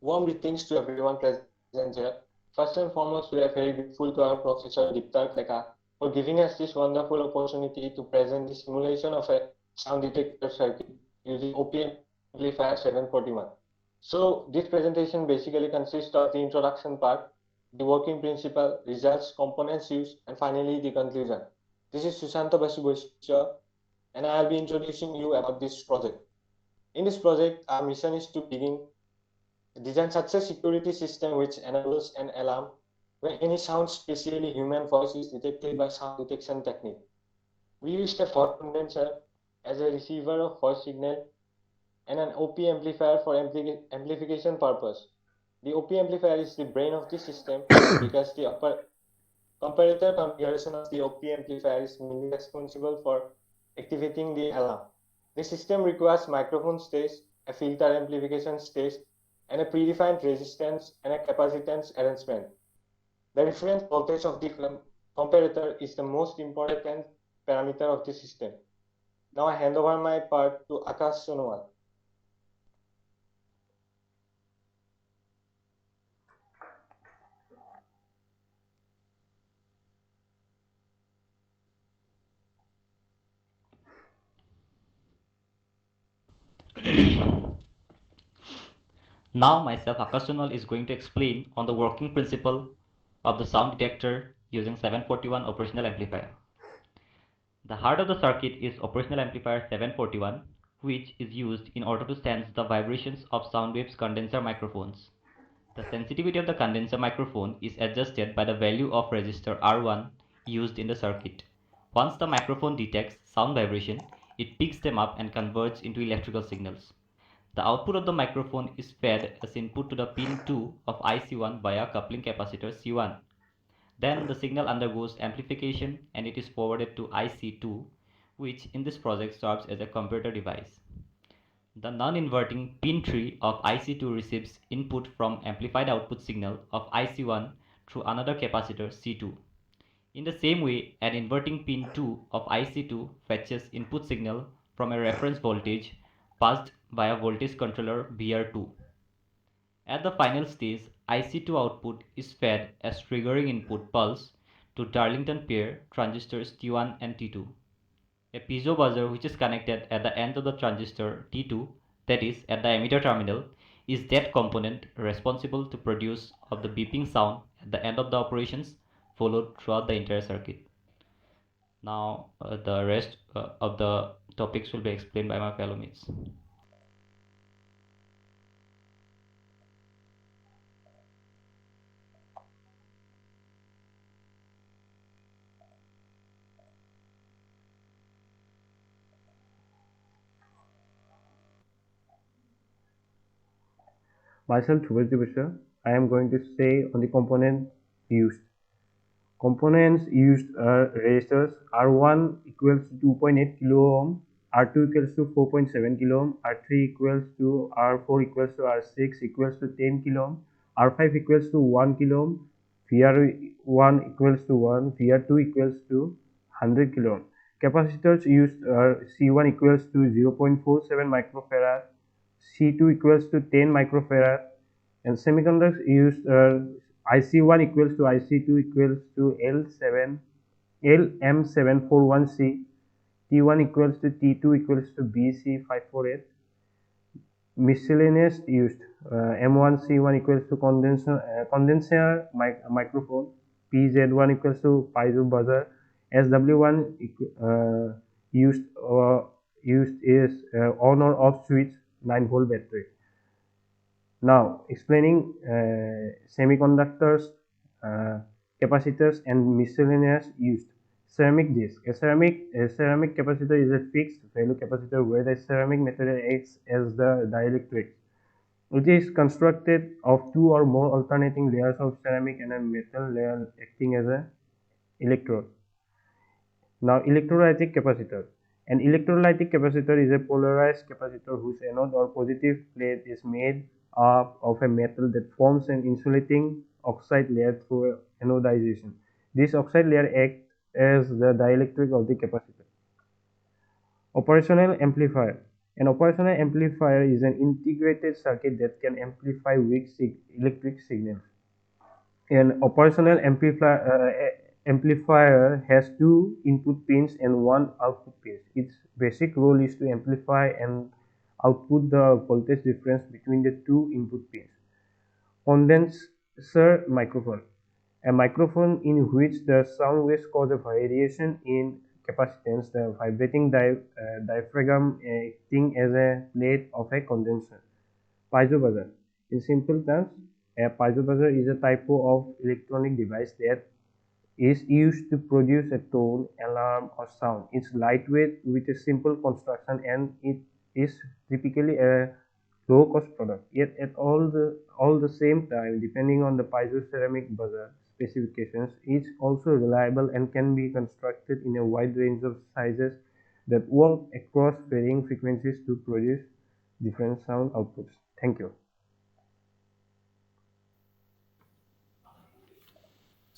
Warm greetings to everyone present here. First and foremost, we are very grateful to our Professor Deepta Kleka for giving us this wonderful opportunity to present the simulation of a sound detector circuit using OP amplifier 741. So this presentation basically consists of the introduction part, the working principle, results, components used, and finally the conclusion. This is Sushanta Basu, and I will be introducing you about this project. In this project, our mission is to design such a security system which enables an alarm when any sound, especially human voice, is detected by sound detection technique. We used a Ford condenser as a receiver of voice signal and an OP amplifier for amplification purpose. The OP amplifier is the brain of the system because the comparator configuration of the OP amplifier is mainly responsible for activating the alarm. The system requires microphone stage, a filter amplification stage, and a predefined resistance and a capacitance arrangement. The reference voltage of the comparator is the most important parameter of the system. Now I hand over my part to Akash Sonowal. Now myself Akash is going to explain on the working principle of the sound detector using 741 operational amplifier. The heart of the circuit is operational amplifier 741, which is used in order to sense the vibrations of sound waves condenser microphones. The sensitivity of the condenser microphone is adjusted by the value of resistor R1 used in the circuit. Once the microphone detects sound vibration, it picks them up and converts into electrical signals. The output of the microphone is fed as input to the pin 2 of IC1 via coupling capacitor C1. Then the signal undergoes amplification and it is forwarded to IC2, which in this project serves as a comparator device. The non-inverting pin 3 of IC2 receives input from amplified output signal of IC1 through another capacitor C2. In the same way, an inverting pin 2 of IC2 fetches input signal from a reference voltage passed by a voltage controller VR2. At the final stage, IC2 output is fed as triggering input pulse to Darlington pair transistors T1 and T2. A piezo buzzer which is connected at the end of the transistor T2, that is at the emitter terminal, is that component responsible to produce of the beeping sound at the end of the operations followed throughout the entire circuit. Now the rest of the topics will be explained by my fellow mates. Myself, Shubhajit Mishra. I am going to say on the component used. Components used are resistors R1 equals to 2.8 kilo ohm, R2 equals to 4.7 kilo ohm, R3 equals to R4 equals to R6 equals to 10 kilo ohm, R5 equals to 1 kilo ohm, VR1 equals to 1, VR2 equals to 100 kilo ohm. Capacitors used are C1 equals to 0.47 microfarad, C2 equals to 10 microfarad, and semiconductors used are IC1 equals to IC2 equals to LM741C, T1 equals to T2 equals to BC548. Miscellaneous used M1 C1 equals to condenser microphone, PZ1 equals to piezo buzzer, SW1 used is on or off switch 9-volt battery. Now explaining semiconductors, capacitors and miscellaneous used. Ceramic disc. A ceramic capacitor is a fixed value capacitor where the ceramic material acts as the dielectric. It is constructed of two or more alternating layers of ceramic and a metal layer acting as an electrode. Now electrolytic capacitor. An electrolytic capacitor is a polarized capacitor whose anode or positive plate is made up of a metal that forms an insulating oxide layer through anodization. This oxide layer acts as the dielectric of the capacitor. Operational amplifier. An operational amplifier is an integrated circuit that can amplify weak electric signals. An operational amplifier has two input pins and one output pin. Its basic role is to amplify and output the voltage difference between the two input pins. Condenser microphone. A microphone in which the sound waves cause a variation in capacitance, the vibrating diaphragm acting as a plate of a condenser. Piezo buzzer. In simple terms, a piezo buzzer is a type of electronic device that is used to produce a tone, alarm, or sound. It's lightweight with a simple construction and it is typically a low-cost product. Yet at all the same time, depending on the piezoceramic buzzer specifications, it's also reliable and can be constructed in a wide range of sizes that work across varying frequencies to produce different sound outputs. Thank you.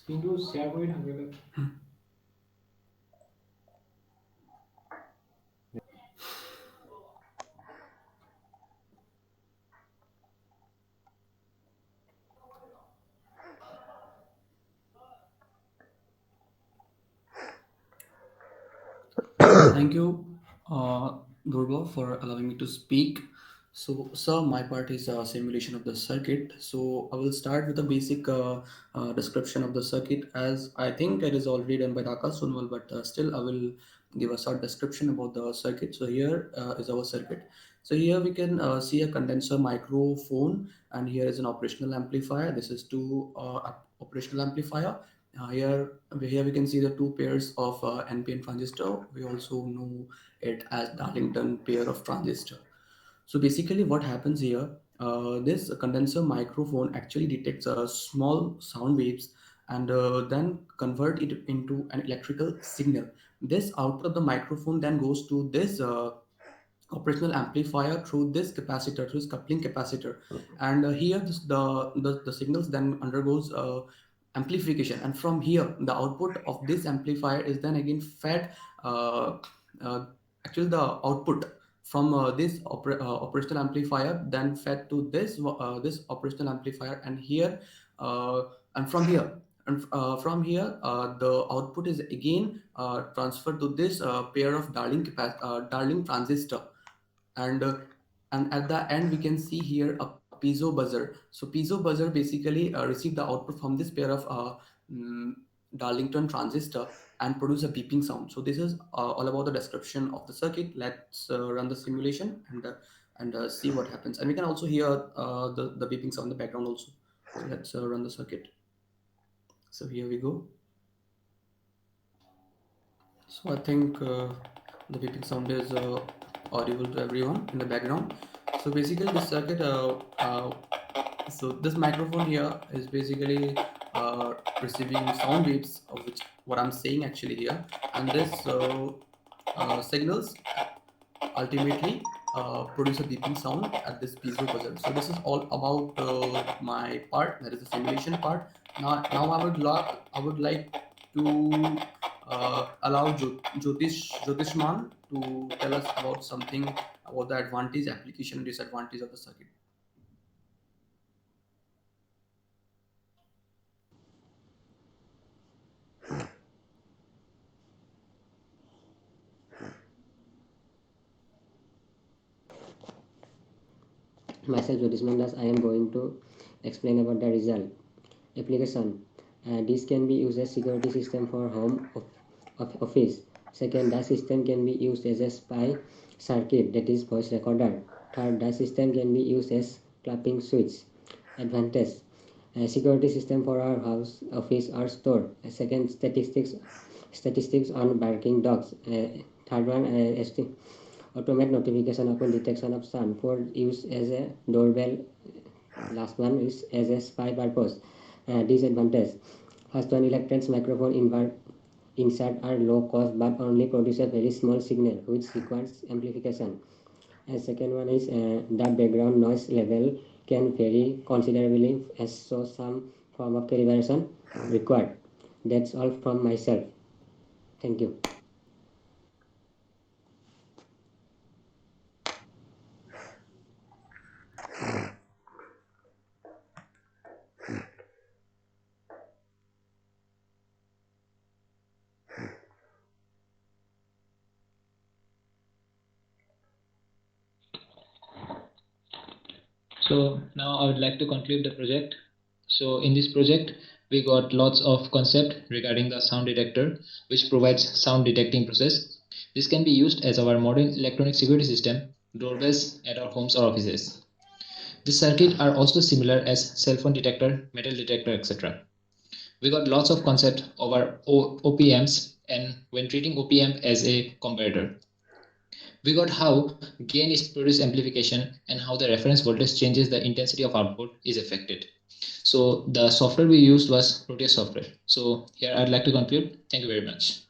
স্ক্রিনটো share কৰি থাকিলে Thank you, Durga, for allowing me to speak. So, sir, my part is simulation of the circuit. So, I will start with a basic description of the circuit, as I think it is already done by Akash Sonwal, but still I will give a short description about the circuit. So, here is our circuit. So, here we can see a condenser microphone, and here is an operational amplifier. This is two operational amplifier. Here we can see the two pairs of NPN transistor. We also know it as Darlington pair of transistor. So basically what happens here, this condenser microphone actually detects small sound waves and then convert it into an electrical signal. This output of the microphone then goes to this operational amplifier through this capacitor, through this coupling capacitor, and here the signals then undergoes amplification, and from here the output of this amplifier is then again fed uh, uh, actually the output from this operational amplifier then fed to this operational amplifier, and here uh, and from here the output is again transferred to this pair of Darling transistor, and at the end we can see here a piezo buzzer. So piezo buzzer basically receive the output from this pair of mm, Darlington transistor and produce a beeping sound. So this is all about the description of the circuit. Let's run the simulation and see what happens, and we can also hear the beeping sound in the background also. So let's run the circuit. So here we go. So I think the beeping sound is audible to everyone in the background. So basically this circuit, so this microphone here is basically receiving sound waves, of which what I'm saying actually here, and this signals ultimately produce a beeping sound at this piezo buzzer. So this is all about my part, that is the simulation part. Now I would like to allow Jyotishman to tell us about something about the advantage, application, and disadvantage of the circuit. Myself Jyotishman Das, I am going to explain about the result. Application. This can be used as security system for home office. Second, the system can be used as a spy circuit, that is voice recorder. Third, the system can be used as clapping switch. Advantage. Security system for our house, office, or store. Second, statistics on barking dogs. Third one, automate notification upon detection of sound. Fourth, use as a doorbell. Last one is as a spy purpose. Disadvantage. First one, electronics microphone insert are low cost but only produce a very small signal which requires amplification. And second one is the background noise level can vary considerably, as so some form of calibration required. That's all from myself. Thank you. So now I would like to conclude the project. So in this project, we got lots of concept regarding the sound detector, which provides sound detecting process. This can be used as our modern electronic security system, doorbells at our homes or offices. This circuit are also similar as cell phone detector, metal detector, etc. We got lots of concept over OPMs and when treating OPM as a comparator. We got how gain is produced amplification and how the reference voltage changes the intensity of output is affected. So the software we used was Proteus software. So here I'd like to conclude. Thank you very much.